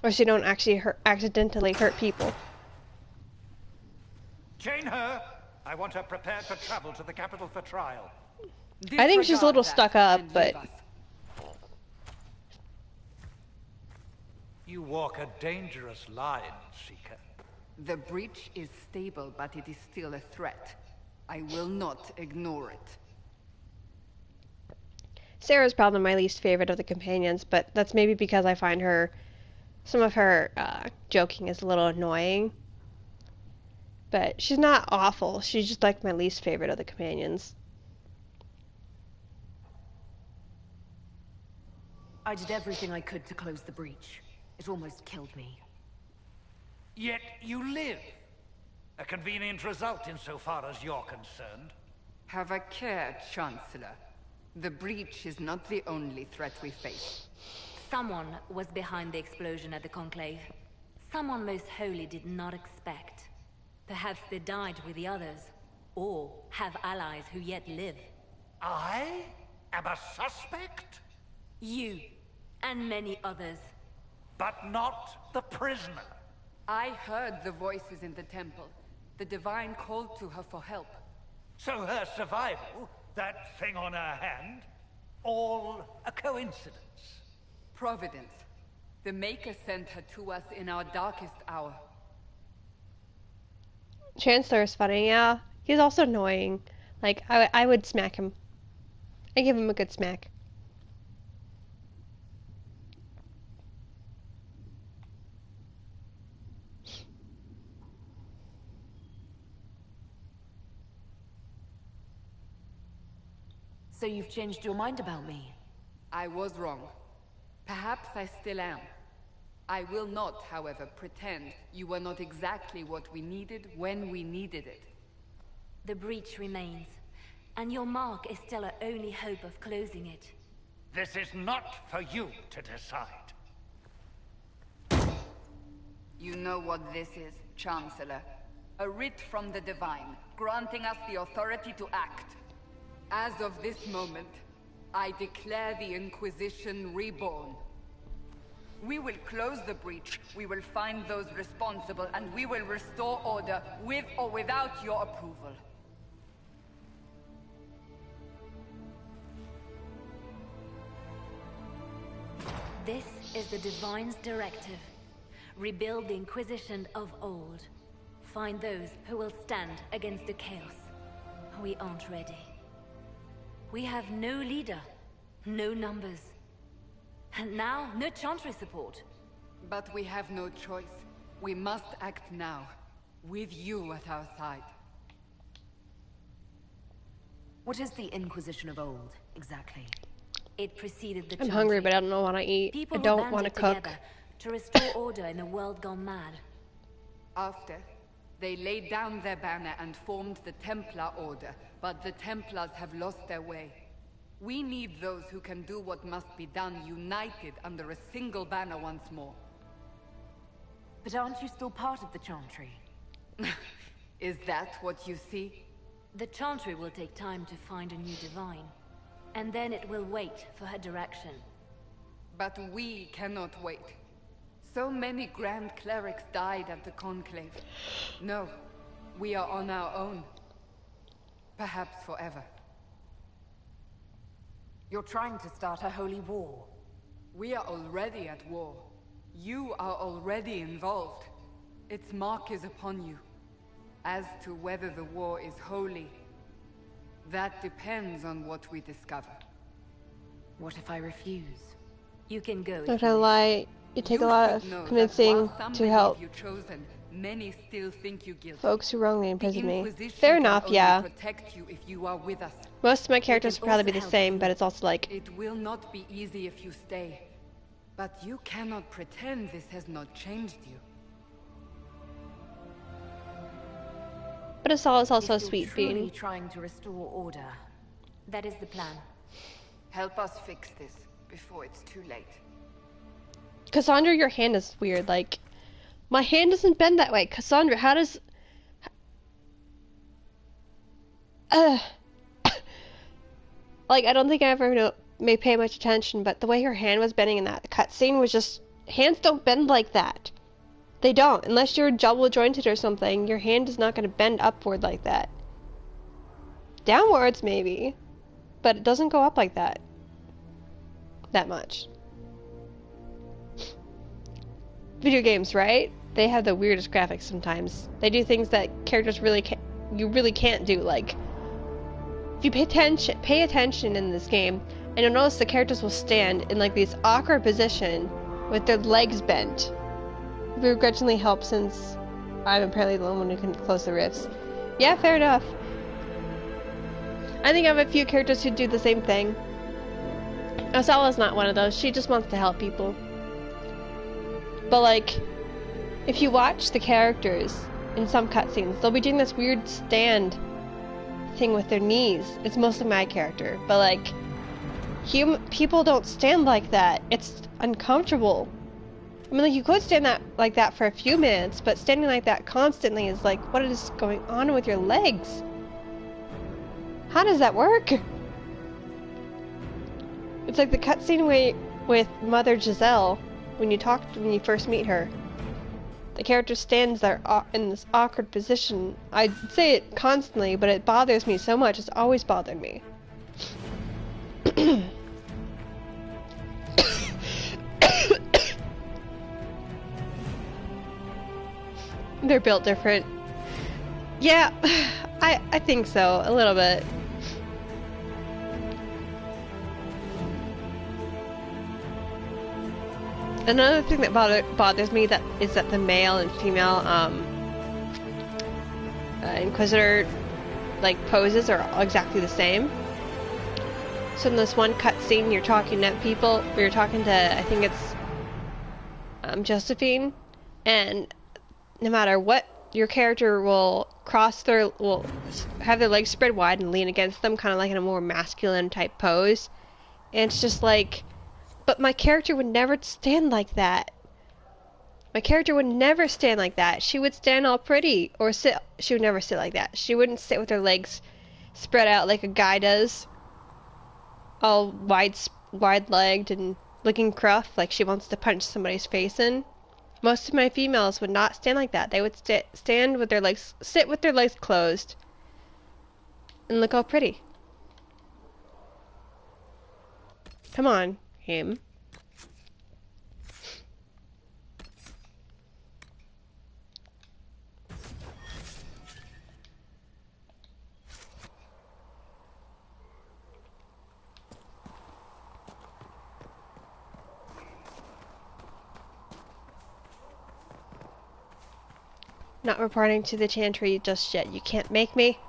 Or so you don't actually accidentally hurt people. Chain her! I want her prepared for travel to the capital for trial. I think she's a little stuck up, but... You walk a dangerous line, Seeker. The breach is stable, but it is still a threat. I will not ignore it. Sarah's probably my least favorite of the companions, but that's maybe because I find her... Some of her joking is a little annoying. But she's not awful. She's just like my least favorite of the companions. I did everything I could to close the breach. It almost killed me. Yet you live. A convenient result insofar as you're concerned. Have a care, Chancellor. The breach is not the only threat we face. Someone was behind the explosion at the Conclave. Someone most holy did not expect. Perhaps they died with the others, or have allies who yet live. I am a suspect? You, and many others. But not the prisoner. I heard the voices in the temple. The Divine called to her for help. So her survival, that thing on her hand, all a coincidence? Providence. The Maker sent her to us in our darkest hour. Chancellor is funny, yeah. He's also annoying. Like, I would smack him. I give him a good smack. So you've changed your mind about me? I was wrong. Perhaps I still am. I will not, however, pretend you were not exactly what we needed when we needed it. The breach remains, and your mark is still our only hope of closing it. This is not for you to decide. You know what this is, Chancellor. A writ from the Divine, granting us the authority to act. As of this moment, I declare the Inquisition reborn. We will close the breach, we will find those responsible, and we will restore order, with or without your approval. This is the Divine's directive. Rebuild the Inquisition of old. Find those who will stand against the chaos. We aren't ready. We have no leader, no numbers. And now, no Chantry support. But we have no choice. We must act now, with you at our side. What is the Inquisition of old, exactly? It preceded the I'm hungry, but I don't know what I eat. I don't want to cook. To restore order in a world gone mad. After, they laid down their banner and formed the Templar Order, but the Templars have lost their way. We need those who can do what must be done, united under a single banner once more. But aren't you still part of the Chantry? Is that what you see? The Chantry will take time to find a new Divine. And then it will wait for her direction. But we cannot wait. So many Grand Clerics died at the Conclave. No, we are on our own. Perhaps forever. You're trying to start a holy war. We are already at war. You are already involved. Its mark is upon you. As to whether the war is holy, that depends on what we discover. What if I refuse? You can go. Not gonna lie, it takes a lot of convincing to help many still think you guilty. folks who wrongly imprisoned me. Fair enough, yeah. Protect you if you are with us. Most of my characters will probably be the same, but it's also like... It will not be easy if you stay. But you cannot pretend this has not changed you. But it's also a sweet truly being. Trying to restore order. That is the plan. Help us fix this before it's too late. Cassandra, your hand is weird. Like, my hand doesn't bend that way. Cassandra, how does... like, I don't think I ever may pay much attention, but the way her hand was bending in that cutscene was just hands don't bend like that. They don't. Unless you're double jointed or something, your hand is not going to bend upward like that. Downwards, maybe. But it doesn't go up like that. That much. Video games, right? They have the weirdest graphics sometimes. They do things that characters you really can't do. Like, if you pay attention in this game, and you'll notice the characters will stand in like this awkward position with their legs bent. We begrudgingly help since I'm apparently the only one who can close the rifts. Yeah, fair enough. I think I have a few characters who do the same thing. Osawa's not one of those. She just wants to help people. But like, if you watch the characters in some cutscenes, they'll be doing this weird stand thing with their knees. It's mostly my character, but like, people don't stand like that. It's uncomfortable. I mean, like, you could stand like that for a few minutes, but standing like that constantly is like, what is going on with your legs? How does that work? It's like the cutscene with Mother Giselle when you first meet her. The character stands there in this awkward position. I say it constantly, but it bothers me so much. It's always bothered me. They're built different. Yeah, I think so, a little bit. Another thing that bothers me is that the male and female Inquisitor like poses are exactly the same. So in this one cutscene, you're talking to people. You're talking to, I think it's Josephine, and no matter what, your character will have their legs spread wide and lean against them, kind of like in a more masculine type pose. And it's just like, but my character would never stand like that. My character would never stand like that. She would stand all pretty, or sit. She would never sit like that. She wouldn't sit with her legs spread out like a guy does, all wide-legged and looking gruff, like she wants to punch somebody's face in. Most of my females would not stand like that. They would sit with their legs closed, and look all pretty. Come on, him. Not reporting to the Chantry just yet. You can't make me.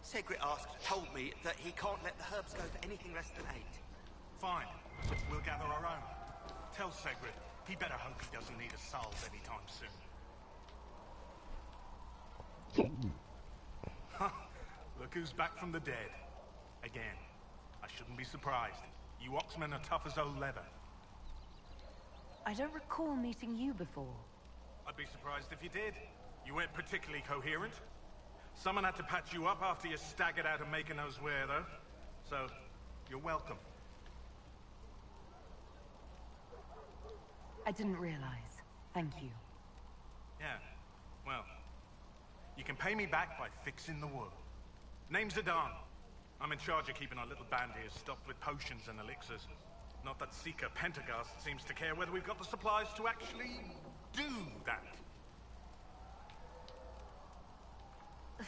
Segrit told me that he can't let the herbs go for anything less than 8. Fine. We'll gather our own. Tell Segrit he better hope he doesn't need a salve anytime soon. Look who's back from the dead. Again. I shouldn't be surprised. You Oxmen are tough as old leather. I don't recall meeting you before. I'd be surprised if you did. You weren't particularly coherent. Someone had to patch you up after you staggered out of making knows where, though. So, you're welcome. I didn't realize. Thank you. Yeah, well, you can pay me back by fixing the wound. Name's Adan. I'm in charge of keeping our little band here stocked with potions and elixirs. Not that Seeker Pentagast seems to care whether we've got the supplies to actually do that.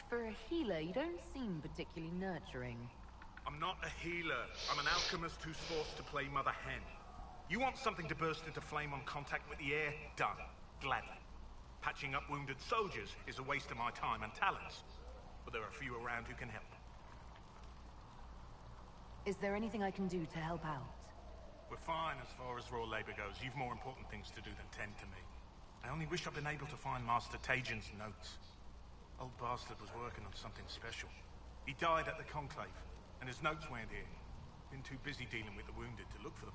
For a healer, you don't seem particularly nurturing. I'm not a healer. I'm an alchemist who's forced to play Mother Hen. You want something to burst into flame on contact with the air? Done. Gladly. Patching up wounded soldiers is a waste of my time and talents. But there are a few around who can help. Is there anything I can do to help out? We're fine as far as raw labor goes. You've more important things to do than tend to me. I only wish I'd been able to find Master Tajin's notes. Old bastard was working on something special. He died at the Conclave, and his notes weren't here. Been too busy dealing with the wounded to look for them.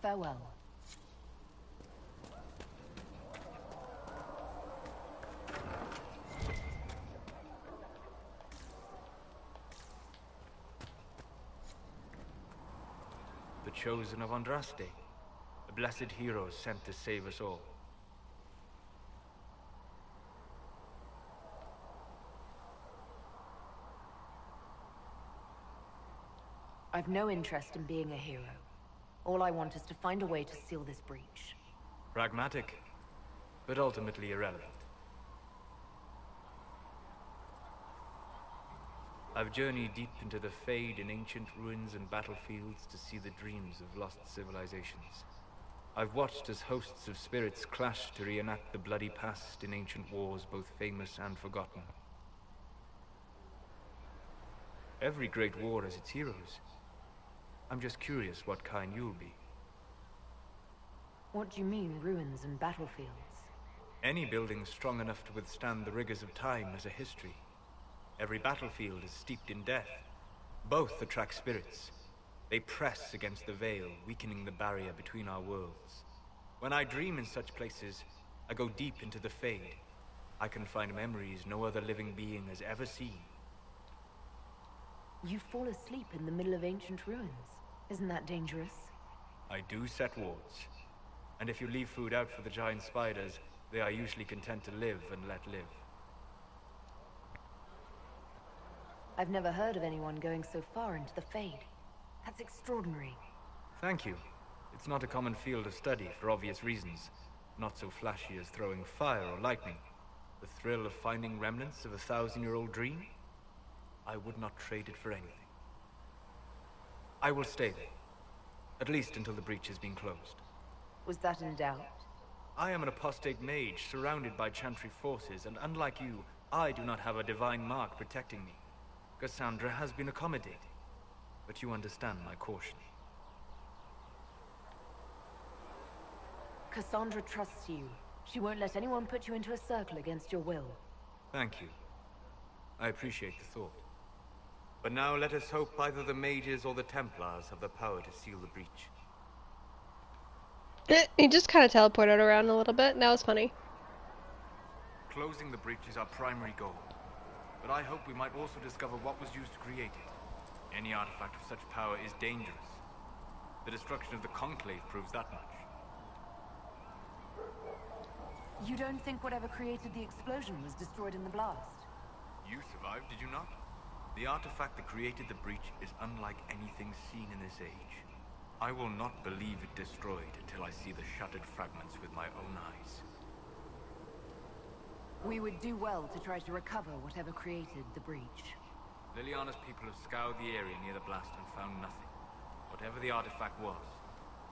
Farewell. the chosen of Andraste, a blessed hero sent to save us all. I've no interest in being a hero. All I want is to find a way to seal this breach. Pragmatic, but ultimately irrelevant. I've journeyed deep into the Fade in ancient ruins and battlefields to see the dreams of lost civilizations. I've watched as hosts of spirits clash to reenact the bloody past in ancient wars both famous and forgotten. Every great war has its heroes. I'm just curious what kind you'll be. What do you mean, ruins and battlefields? Any building strong enough to withstand the rigors of time has a history. Every battlefield is steeped in death. Both attract spirits. They press against the veil, weakening the barrier between our worlds. When I dream in such places, I go deep into the Fade. I can find memories no other living being has ever seen. You fall asleep in the middle of ancient ruins. Isn't that dangerous? I do set wards. And if you leave food out for the giant spiders, they are usually content to live and let live. I've never heard of anyone going so far into the Fade. That's extraordinary. Thank you. It's not a common field of study for obvious reasons. Not so flashy as throwing fire or lightning. The thrill of finding remnants of a 1,000-year-old dream? I would not trade it for anything. I will stay there. At least until the breach has been closed. Was that in doubt? I am an apostate mage surrounded by Chantry forces, and unlike you, I do not have a divine mark protecting me. Cassandra has been accommodating, but you understand my caution. Cassandra trusts you. She won't let anyone put you into a circle against your will. Thank you. I appreciate the thought. But now let us hope either the mages or the Templars have the power to seal the breach. He just kind of teleported around a little bit. That was funny. Closing the breach is our primary goal. But I hope we might also discover what was used to create it. Any artifact of such power is dangerous. The destruction of the Conclave proves that much. You don't think whatever created the explosion was destroyed in the blast? You survived, did you not? The artifact that created the breach is unlike anything seen in this age. I will not believe it destroyed until I see the shattered fragments with my own eyes. We would do well to try to recover whatever created the breach. Liliana's people have scoured the area near the blast and found nothing. Whatever the artifact was,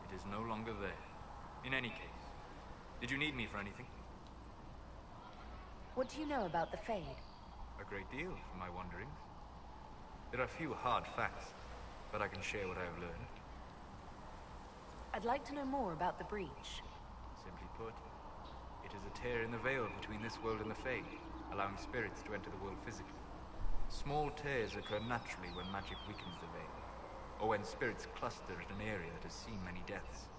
it is no longer there. In any case, did you need me for anything? What do you know about the Fade? A great deal from my wanderings. There are few hard facts, but I can share what I have learned. I'd like to know more about the breach. Simply put, it is a tear in the veil between this world and the Fade, allowing spirits to enter the world physically. Small tears occur naturally when magic weakens the veil, or when spirits cluster at an area that has seen many deaths.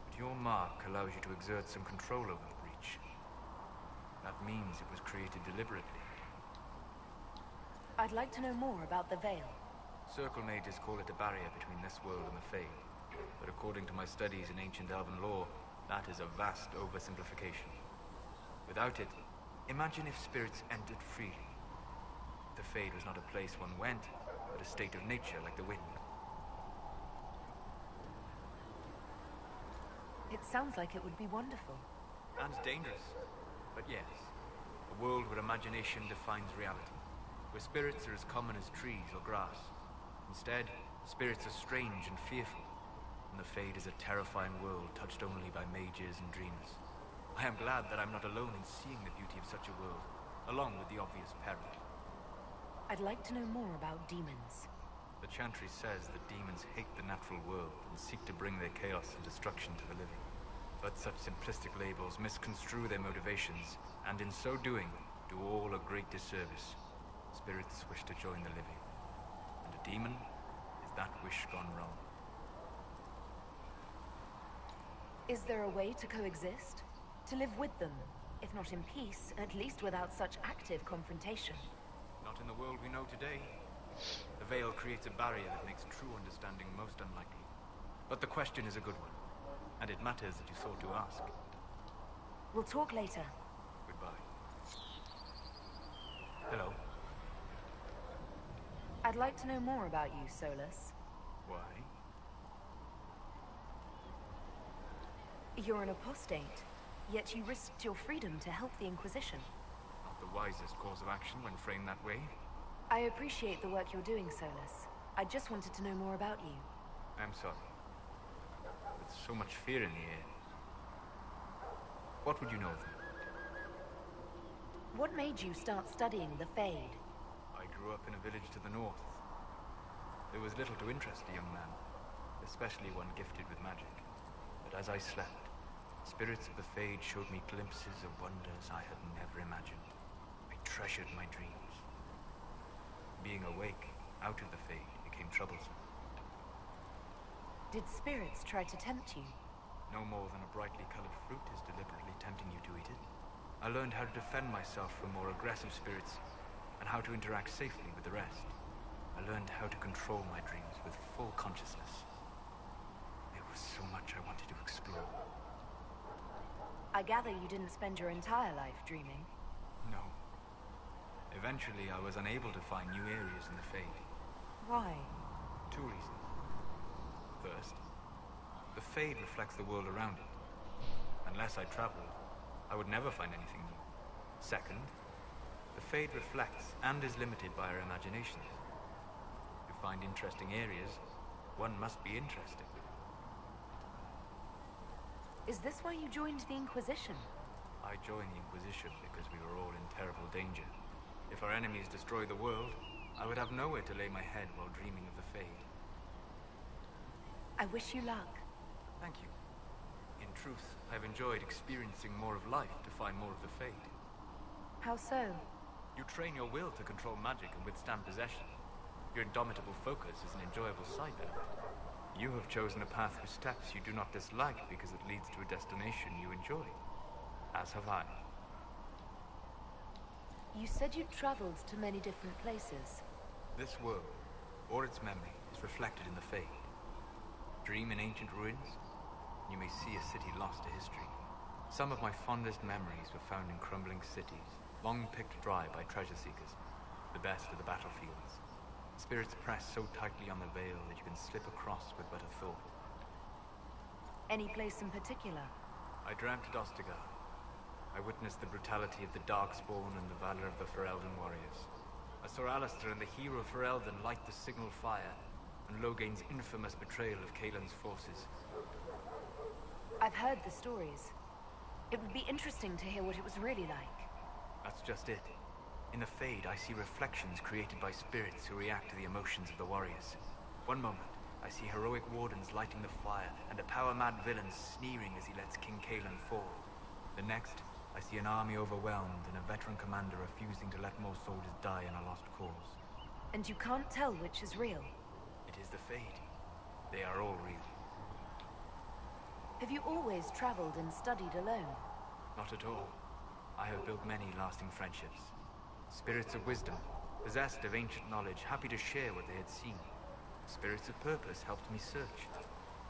But your mark allows you to exert some control over the breach. That means it was created deliberately. I'd like to know more about the veil. Circle mages call it a barrier between this world and the Fade, but according to my studies in ancient elven lore, that is a vast oversimplification. Without it, imagine if spirits entered freely. The Fade was not a place one went, but a state of nature like the wind. It sounds like it would be wonderful. And dangerous. But yes, a world where imagination defines reality, where spirits are as common as trees or grass. Instead, spirits are strange and fearful, and the Fade is a terrifying world touched only by mages and dreamers. I am glad that I'm not alone in seeing the beauty of such a world, along with the obvious peril. I'd like to know more about demons. The Chantry says that demons hate the natural world and seek to bring their chaos and destruction to the living. But such simplistic labels misconstrue their motivations, and in so doing, do all a great disservice. Spirits wish to join the living, and a demon is that wish gone wrong. Is there a way to coexist? To live with them, if not in peace, at least without such active confrontation? Not in the world we know today. The veil creates a barrier that makes true understanding most unlikely. But the question is a good one, and it matters that you thought to ask. We'll talk later. Goodbye. Hello. I'd like to know more about you, Solus. Why? You're an apostate, yet you risked your freedom to help the Inquisition. Not the wisest course of action when framed that way. I appreciate the work you're doing, Solus. I just wanted to know more about you. I'm sorry. With so much fear in the air. What would you know of me? What made you start studying the Fade? I grew up in a village to the north. There was little to interest a young man, especially one gifted with magic. But as I slept, spirits of the Fade showed me glimpses of wonders I had never imagined. I treasured my dreams. Being awake, out of the Fade, became troublesome. Did spirits try to tempt you? No more than a brightly colored fruit is deliberately tempting you to eat it. I learned how to defend myself from more aggressive spirits, and how to interact safely with the rest. I learned how to control my dreams with full consciousness. There was so much I wanted to explore. I gather you didn't spend your entire life dreaming. No. Eventually, I was unable to find new areas in the Fade. Why? 2 reasons. First, the Fade reflects the world around it. Unless I traveled, I would never find anything new. Second, the Fade reflects and is limited by our imaginations. To find interesting areas, one must be interested. Is this why you joined the Inquisition? I joined the Inquisition because we were all in terrible danger. If our enemies destroyed the world, I would have nowhere to lay my head while dreaming of the Fade. I wish you luck. Thank you. In truth, I've enjoyed experiencing more of life to find more of the Fade. How so? You train your will to control magic and withstand possession. Your indomitable focus is an enjoyable side benefit. You have chosen a path whose steps you do not dislike because it leads to a destination you enjoy. As have I. You said you traveled to many different places. This world, or its memory, is reflected in the Fade. Dream in ancient ruins, and you may see a city lost to history. Some of my fondest memories were found in crumbling cities, long picked dry by treasure seekers, the best of the battlefields. Spirits press so tightly on the veil that you can slip across with but a thought. Any place in particular? I dreamt at Ostagar. I witnessed the brutality of the Darkspawn and the valor of the Ferelden warriors. I saw Alistair and the hero Ferelden light the signal fire, and Logain's infamous betrayal of Kaelin's forces. I've heard the stories. It would be interesting to hear what it was really like. That's just it. In the Fade, I see reflections created by spirits who react to the emotions of the warriors. One moment, I see heroic wardens lighting the fire, and a power-mad villain sneering as he lets King Kaelin fall. The next, I see an army overwhelmed and a veteran commander refusing to let more soldiers die in a lost cause. And you can't tell which is real? It is the Fade. They are all real. Have you always traveled and studied alone? Not at all. I have built many lasting friendships. Spirits of wisdom, possessed of ancient knowledge, happy to share what they had seen. Spirits of purpose helped me search.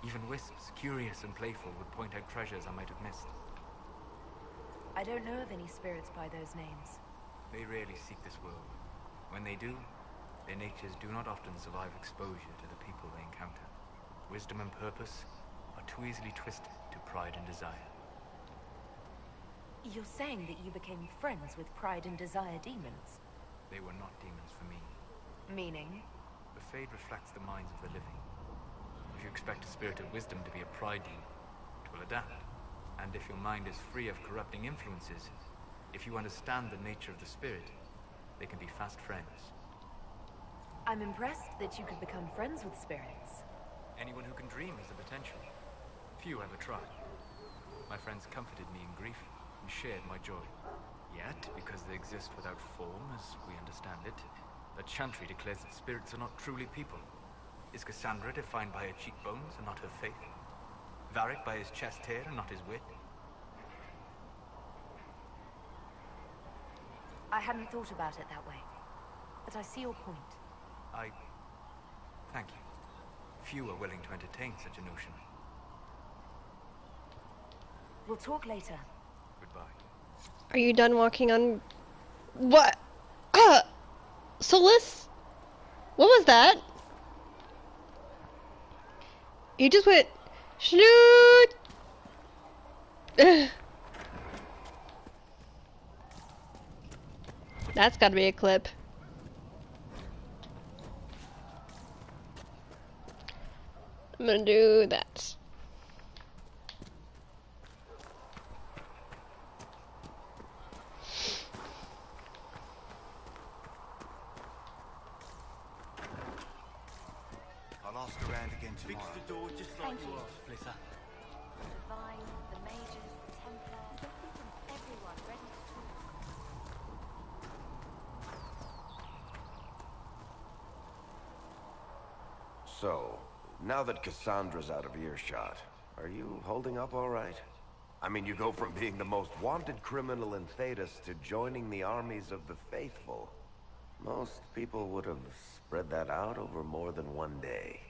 Even wisps, curious and playful, would point out treasures I might have missed. I don't know of any spirits by those names. They rarely seek this world. When they do, their natures do not often survive exposure to the people they encounter. Wisdom and purpose are too easily twisted to pride and desire. You're saying that you became friends with Pride and Desire demons? They were not demons for me. Meaning? The Fade reflects the minds of the living. If you expect a spirit of wisdom to be a pride demon, it will adapt. And if your mind is free of corrupting influences, if you understand the nature of the spirit, they can be fast friends. I'm impressed that you could become friends with spirits. Anyone who can dream has the potential. Few ever try. My friends comforted me in grief and shared my joy. Yet, because they exist without form, as we understand it, the Chantry declares that spirits are not truly people. Is Cassandra defined by her cheekbones and not her faith? Varric by his chest hair and not his wit? I hadn't thought about it that way, but I see your point. Thank you. Few are willing to entertain such a notion. We'll talk later. Goodbye. Are you done walking on... What? Solus? What was that? You just went... Schnoot! That's gotta be a clip. I'm gonna do that. I'll ask around again tomorrow. Fix the door just like you asked, Flitter. The Divine, the Mages, the Templars, everyone ready to talk. So, now that Cassandra's out of earshot, are you holding up all right? I mean, you go from being the most wanted criminal in Thedas to joining the armies of the faithful. Most people would have spread that out over more than one day.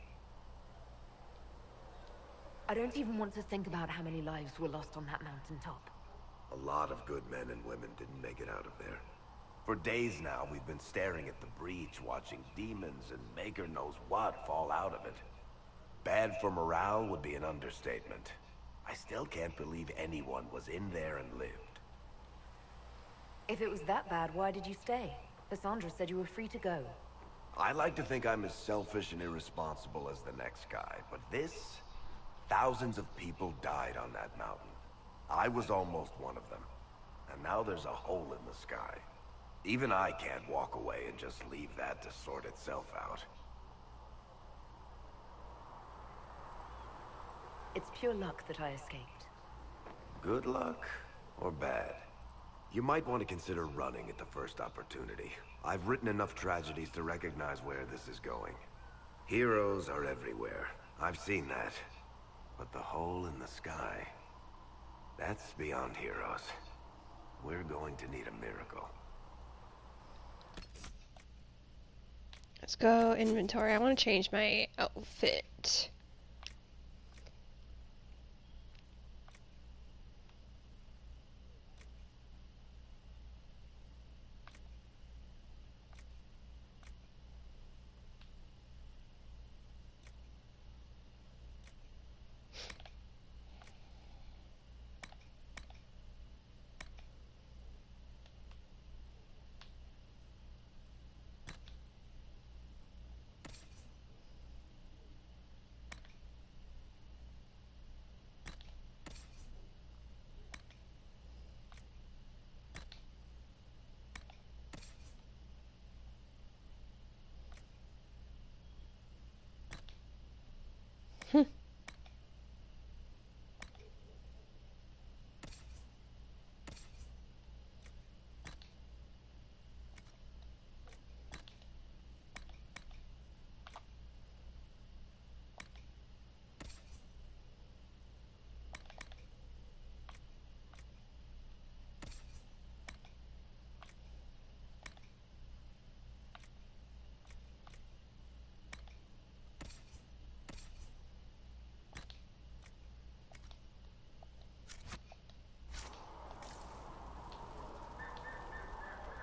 I don't even want to think about how many lives were lost on that mountaintop. A lot of good men and women didn't make it out of there. For days now, we've been staring at the breach, watching demons and maker knows what fall out of it. Bad for morale would be an understatement. I still can't believe anyone was in there and lived. If it was that bad, why did you stay? Cassandra said you were free to go. I like to think I'm as selfish and irresponsible as the next guy, but this... Thousands of people died on that mountain. I was almost one of them. And now there's a hole in the sky. Even I can't walk away and just leave that to sort itself out. It's pure luck that I escaped. Good luck or bad? You might want to consider running at the first opportunity. I've written enough tragedies to recognize where this is going. Heroes are everywhere. I've seen that. But the hole in the sky, that's beyond heroes. We're going to need a miracle. Let's go inventory. I want to change my outfit.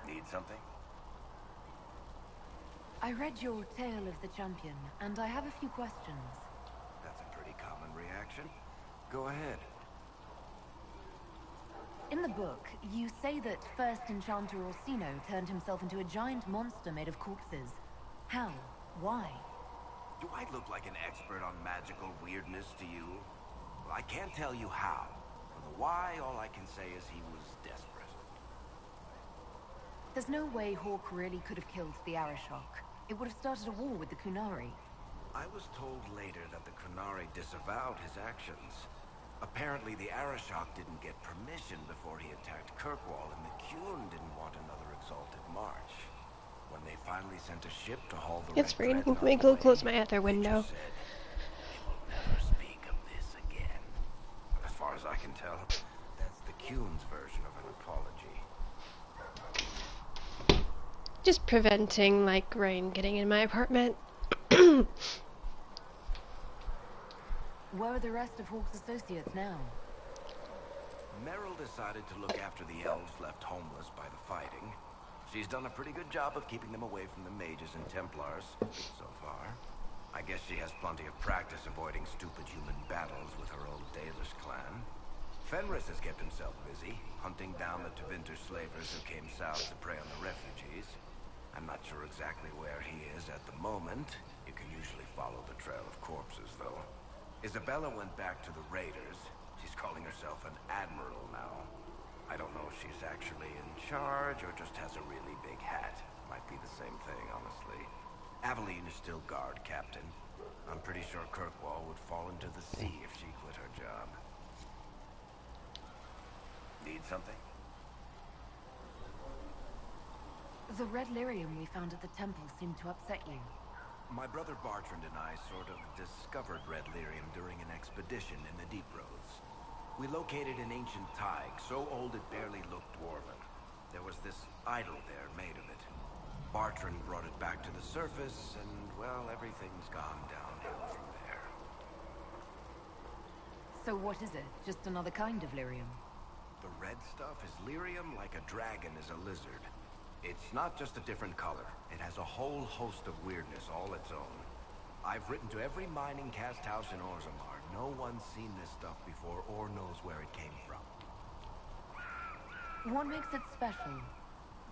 Need something? I read your Tale of the Champion, and I have a few questions. That's a pretty common reaction. Go ahead. In the book, you say that first Enchanter Orsino turned himself into a giant monster made of corpses. How? Why? Do I look like an expert on magical weirdness to you? Well, I can't tell you how. For the why, all I can say is he was desperate. There's no way Hawk really could have killed the Arashok. It would have started a war with the Kunari. I was told later that the Kunari disavowed his actions. Apparently, the Arashok didn't get permission before he attacked Kirkwall, and the Qun didn't want another exalted march. When they finally sent a ship to haul the It's Red free. Dreadnought Make go away, close my other they window. just said, "We will never speak of this again." As far as I can tell, that's the Qun's version of an apology. Just preventing like rain getting in my apartment. Where are the rest of Hawke's associates now? Meryl decided to look after the elves left homeless by the fighting. She's done a pretty good job of keeping them away from the mages and Templars, so far. I guess she has plenty of practice avoiding stupid human battles with her old Dalish clan. Fenris has kept himself busy, hunting down the Tevinter slavers who came south to prey on the refugees. I'm not sure exactly where he is at the moment. You can usually follow the trail of corpses, though. Isabella went back to the raiders. She's calling herself an admiral now. I don't know if she's actually in charge or just has a really big hat. Might be the same thing, honestly. Aveline is still guard captain. I'm pretty sure Kirkwall would fall into the sea if she quit her job. Need something? The red lyrium we found at the temple seemed to upset you. My brother Bartrand and I sort of discovered red lyrium during an expedition in the Deep Roads. We located an ancient thaig, so old it barely looked dwarven. There was this idol there made of it. Bartrand brought it back to the surface, and, well, everything's gone downhill from there. So what is it? Just another kind of lyrium? The red stuff is lyrium like a dragon is a lizard. It's not just a different color. It has a whole host of weirdness all its own. I've written to every mining cast house in Orzammar. No one's seen this stuff before or knows where it came from. What makes it special?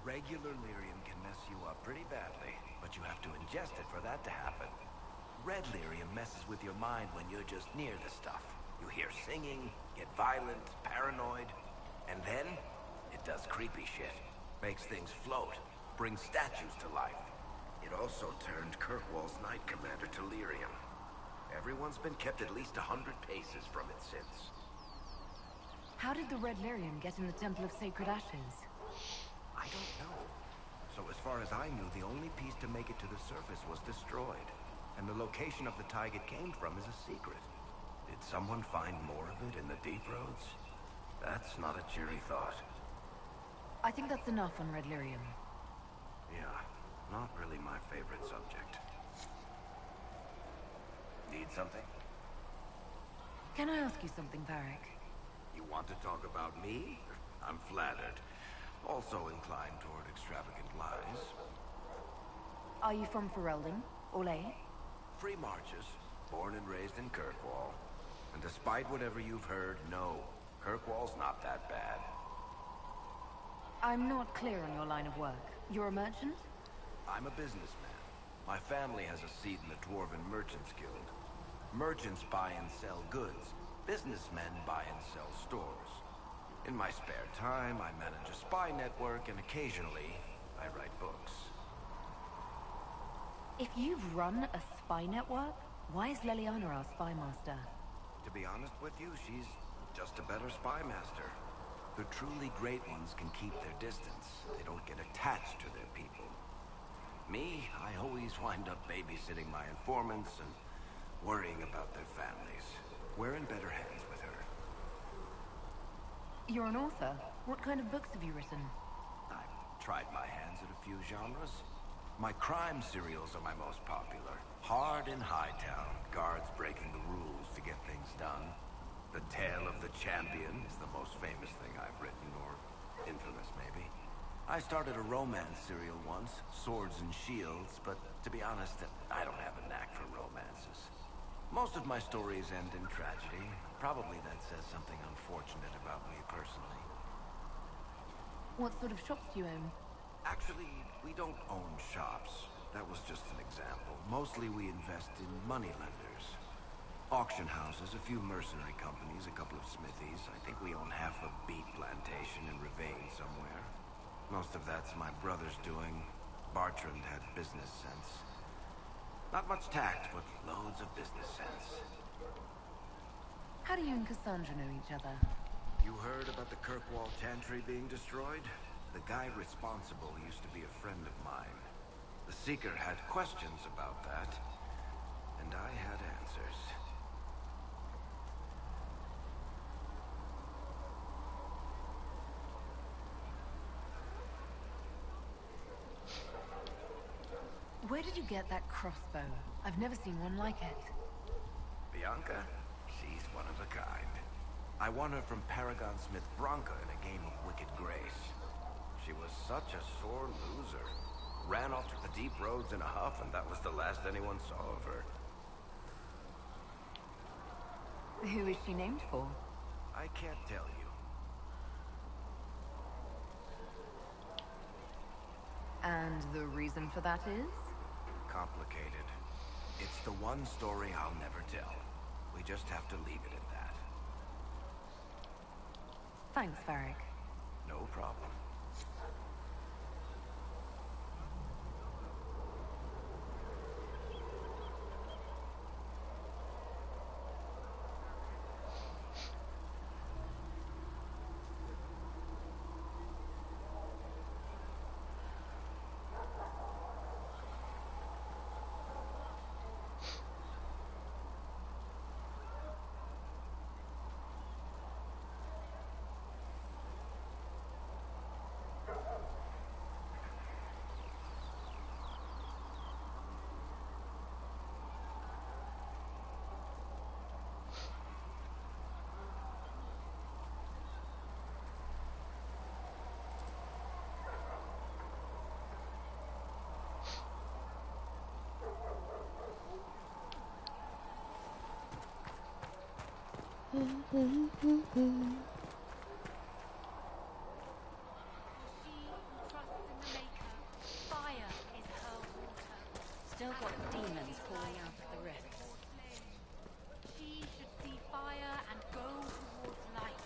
Regular lyrium can mess you up pretty badly, but you have to ingest it for that to happen. Red lyrium messes with your mind when you're just near the stuff. You hear singing, get violent, paranoid, and then it does creepy shit. Makes things float, brings statues to life. It also turned Kirkwall's Knight Commander to lyrium. Everyone's been kept at least 100 paces from it since. How did the red lyrium get in the Temple of Sacred Ashes? I don't know. So as far as I knew, the only piece to make it to the surface was destroyed. And the location of the thaig it came from is a secret. Did someone find more of it in the Deep Roads? That's not a cheery thought. I think that's enough on red lyrium. Yeah, not really my favorite subject. Need something? Can I ask you something, Varric? You want to talk about me? I'm flattered. Also inclined toward extravagant lies. Are you from Ferelden? Ole? Free Marches, born and raised in Kirkwall. And despite whatever you've heard, no, Kirkwall's not that bad. I'm not clear on your line of work. You're a merchant? I'm a businessman. My family has a seat in the Dwarven Merchants Guild. Merchants buy and sell goods. Businessmen buy and sell stores. In my spare time, I manage a spy network, and occasionally, I write books. If you've run a spy network, why is Leliana our spy master? To be honest with you, she's just a better spy master. The truly great ones can keep their distance. They don't get attached to their people. Me, I always wind up babysitting my informants and worrying about their families. We're in better hands with her. You're an author. What kind of books have you written? I've tried my hands at a few genres. My crime serials are my most popular. Hard in Hightown, guards breaking the rules to get things done. The Tale of the Champion is the most famous thing I've written, or infamous, maybe. I started a romance serial once, Swords and Shields, but to be honest, I don't have a knack for romances. Most of my stories end in tragedy. Probably that says something unfortunate about me personally. What sort of shops do you own? Actually, we don't own shops. That was just an example. Mostly we invest in moneylenders. Auction houses, a few mercenary companies, a couple of smithies. I think we own half a beet plantation in Ravane somewhere. Most of that's my brother's doing. Bartrand had business sense. Not much tact, but loads of business sense. How do you and Cassandra know each other? You heard about the Kirkwall Chantry being destroyed? The guy responsible used to be a friend of mine. The Seeker had questions about that, and I had answers. Where did you get that crossbow? I've never seen one like it. Bianca? one of a kind. I won her from Paragon Smith Bronca in a game of Wicked Grace. She was such a sore loser. Ran off to the deep roads in a huff, and that was the last anyone saw of her. Who is she named for? I can't tell you. And the reason for that is? Complicated. It's the one story I'll never tell. We just have to leave it at that. Thanks, Varric. No problem. Still got demons pouring out of the rifts. She should see fire and go towards light.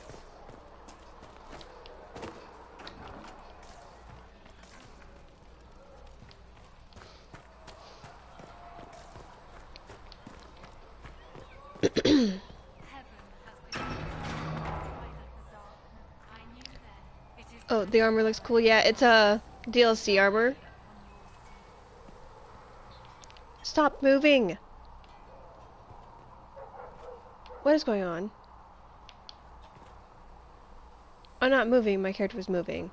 Oh, the armor looks cool. Yeah, it's a DLC armor. Stop moving! What is going on? I'm not moving, my character was moving.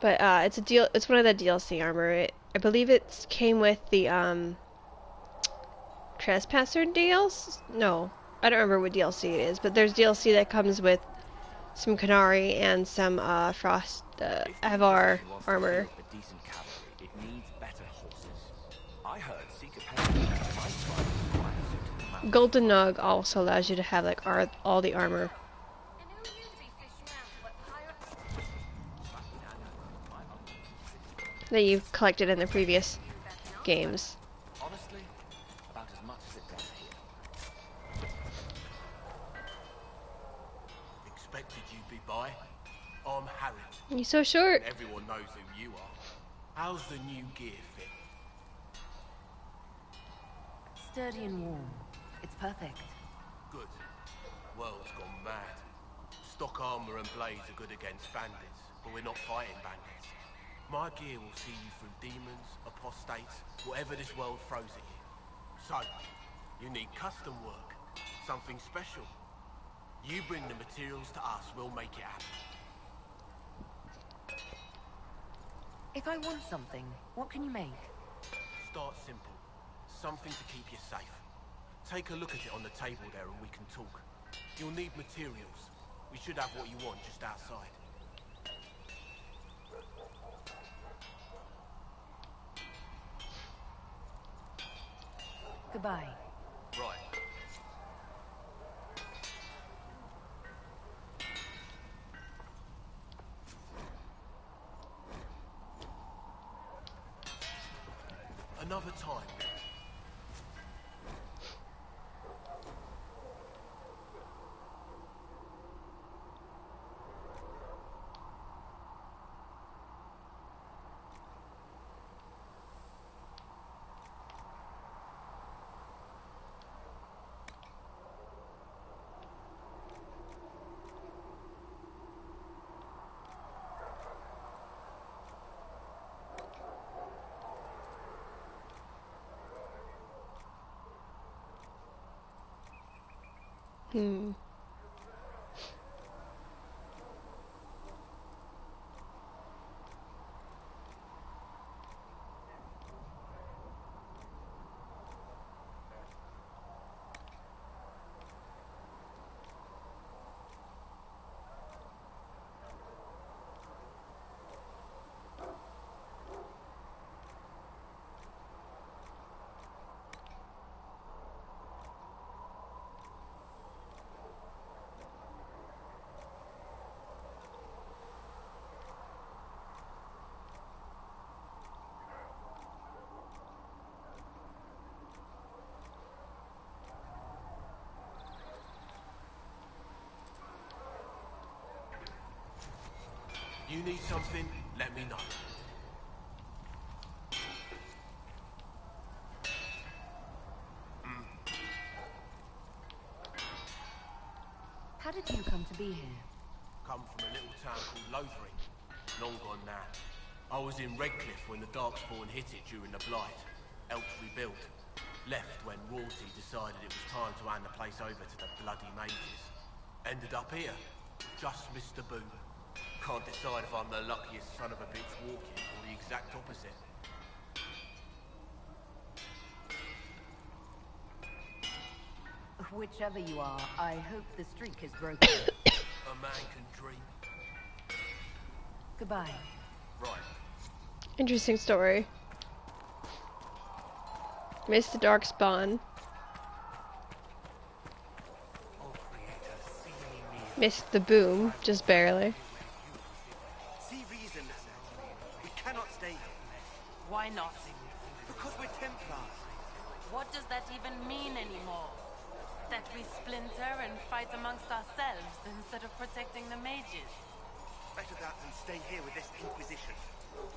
But it's one of the DLC armor. I believe it came with the Trespasser DLC? No, I don't remember what DLC it is, but there's DLC that comes with some Canary and some Frost Avar armor. Golden Nug also allows you to have like all the armor that you've collected in the previous games. Honestly, about as much as it does here. Expected you'd be by. I'm Harry. You're so short. Everyone knows who you are. How's the new gear fit? Sturdy and warm. It's perfect. Good. World's gone mad. Stock armor and blades are good against bandits, but we're not fighting bandits. My gear will see you through demons, apostates, whatever this world throws at you. So, you need custom work, something special. You bring the materials to us, we'll make it happen. If I want something, what can you make? Start simple. Something to keep you safe. Take a look at it on the table there and we can talk. You'll need materials. We should have what you want just outside. Goodbye. Right. Another time. Hmm. You need something, let me know. How did you come to be here? Come from a little town called Lothering. Long gone now. I was in Redcliffe when the Darkspawn hit it during the Blight. Helped rebuild. Left when royalty decided it was time to hand the place over to the bloody mages. Ended up here. Just missed the boom. Can't decide if I'm the luckiest son of a bitch walking or the exact opposite. Whichever you are, I hope the streak is broken. A man can dream. Goodbye. Right. Interesting story. Missed the Darkspawn. Missed the boom, just barely. See reason. We cannot stay here. Why not? Because we're Templars. What does that even mean anymore? That we splinter and fight amongst ourselves instead of protecting the mages? Better that than stay here with this Inquisition.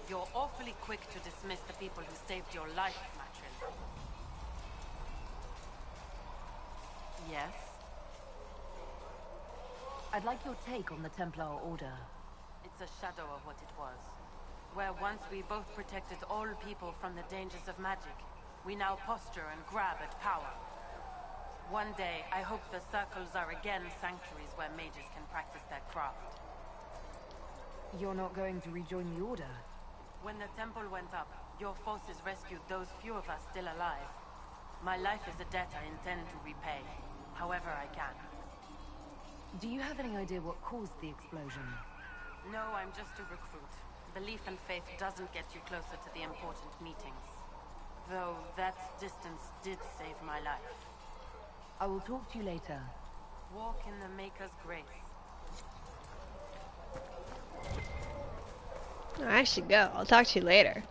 You're awfully quick to dismiss the people who saved your life, Matrin. Yes? I'd like your take on the Templar Order. It's a shadow of what it was. Where once we both protected all people from the dangers of magic, we now posture and grab at power. One day, I hope the circles are again sanctuaries where mages can practice their craft. You're not going to rejoin the Order? When the temple went up, your forces rescued those few of us still alive. My life is a debt I intend to repay, however I can. Do you have any idea what caused the explosion? No, I'm just a recruit. Belief and faith doesn't get you closer to the important meetings. Though that distance did save my life. I will talk to you later. Walk in the Maker's grace. I should go. I'll talk to you later.